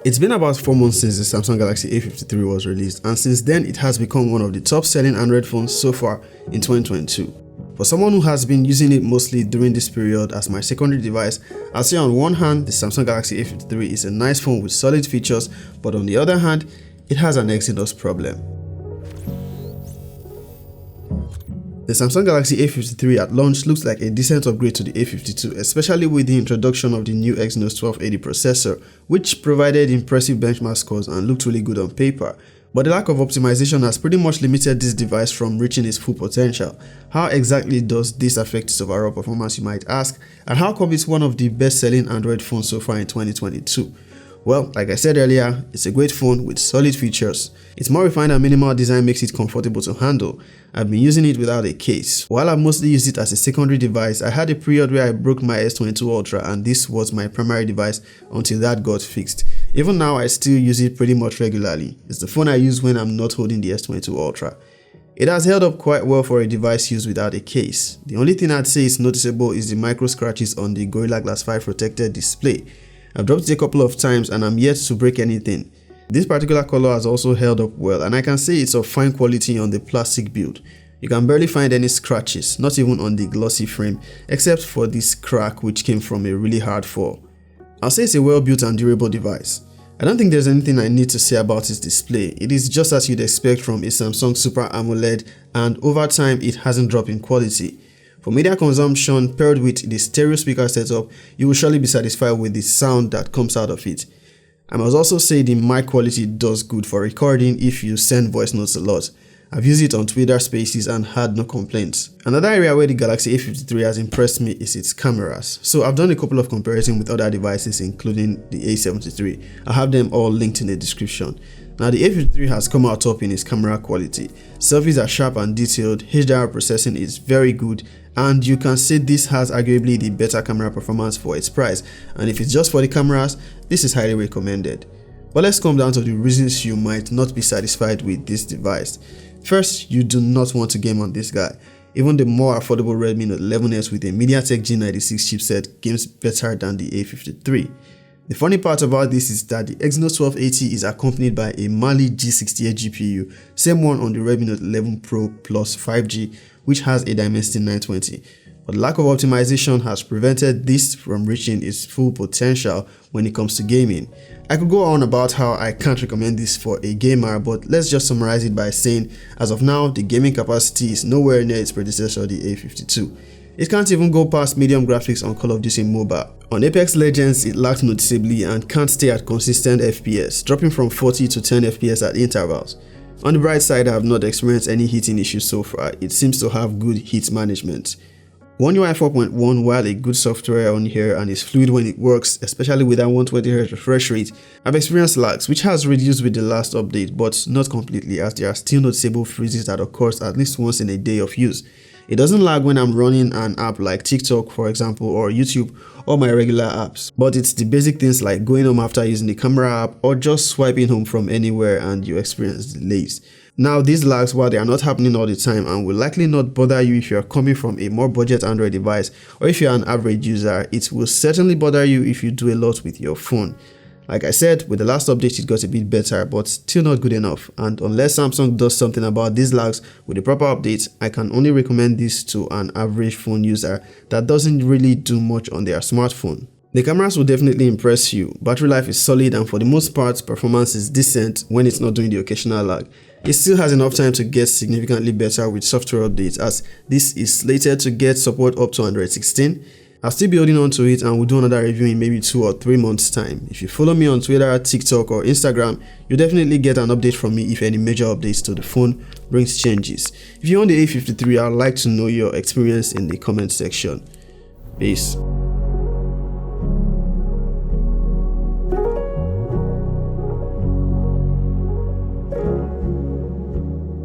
It's been about 4 months since the Samsung Galaxy A53 was released, and since then it has become one of the top selling Android phones so far in 2022. For someone who has been using it mostly during this period as my secondary device, I'll say on one hand the Samsung Galaxy A53 is a nice phone with solid features, but on the other hand it has an Exynos problem. The Samsung Galaxy A53 at launch looks like a decent upgrade to the A52, especially with the introduction of the new Exynos 1280 processor, which provided impressive benchmark scores and looked really good on paper. But the lack of optimization has pretty much limited this device from reaching its full potential. How exactly does this affect its overall performance, you might ask, and how come it's one of the best-selling Android phones so far in 2022? Well, like I said earlier, it's a great phone with solid features. Its more refined and minimal design makes it comfortable to handle. I've been using it without a case. While I've mostly used it as a secondary device, I had a period where I broke my S22 Ultra and this was my primary device until that got fixed. Even now, I still use it pretty much regularly. It's the phone I use when I'm not holding the S22 Ultra. It has held up quite well for a device used without a case. The only thing I'd say is noticeable is the micro scratches on the Gorilla Glass 5 protected display. I've dropped it a couple of times and I'm yet to break anything. This particular color has also held up well, and I can say it's of fine quality on the plastic build. You can barely find any scratches, not even on the glossy frame, except for this crack which came from a really hard fall. I'll say it's a well built and durable device. I don't think there's anything I need to say about its display. It is just as you'd expect from a Samsung Super AMOLED, and over time it hasn't dropped in quality. For media consumption paired with the stereo speaker setup, you will surely be satisfied with the sound that comes out of it. I must also say the mic quality does good for recording if you send voice notes a lot. I've used it on Twitter Spaces and had no complaints. Another area where the Galaxy A53 has impressed me is its cameras. So I've done a couple of comparisons with other devices including the A73. I'll have them all linked in the description. Now the A53 has come out top in its camera quality. Selfies are sharp and detailed, HDR processing is very good, and you can say this has arguably the better camera performance for its price, and if it's just for the cameras, this is highly recommended. But let's come down to the reasons you might not be satisfied with this device. First, you do not want to game on this guy. Even the more affordable Redmi Note 11S with a MediaTek G96 chipset games better than the A53. The funny part about this is that the Exynos 1280 is accompanied by a Mali G68 GPU, same one on the Redmi Note 11 Pro Plus 5G, which has a Dimensity 920. But lack of optimization has prevented this from reaching its full potential when it comes to gaming. I could go on about how I can't recommend this for a gamer, but let's just summarize it by saying, as of now, the gaming capacity is nowhere near its predecessor, the A52. It can't even go past medium graphics on Call of Duty Mobile. On Apex Legends, it lacked noticeably and can't stay at consistent FPS, dropping from 40 to 10 FPS at intervals. On the bright side, I have not experienced any heating issues so far. It seems to have good heat management. One UI 4.1, while a good software on here and is fluid when it works, especially with that 120Hz refresh rate, I've experienced lags, which has reduced with the last update, but not completely, as there are still noticeable freezes that occurs at least once in a day of use. It doesn't lag when I'm running an app like TikTok, for example, or YouTube, or my regular apps, but it's the basic things like going home after using the camera app or just swiping home from anywhere and you experience delays. Now, these lags, while they are not happening all the time and will likely not bother you if you are coming from a more budget Android device, or if you are an average user, it will certainly bother you if you do a lot with your phone. Like I said, with the last update it got a bit better, but still not good enough, and unless Samsung does something about these lags with a proper update, I can only recommend this to an average phone user that doesn't really do much on their smartphone. The cameras will definitely impress you. Battery life is solid and for the most part, performance is decent when it's not doing the occasional lag. It still has enough time to get significantly better with software updates, as this is slated to get support up to Android 16. I'll still be holding on to it and we'll do another review in maybe 2 or 3 months time. If you follow me on Twitter, TikTok or Instagram, you'll definitely get an update from me if any major updates to the phone brings changes. If you own the A53, I'd like to know your experience in the comment section. Peace.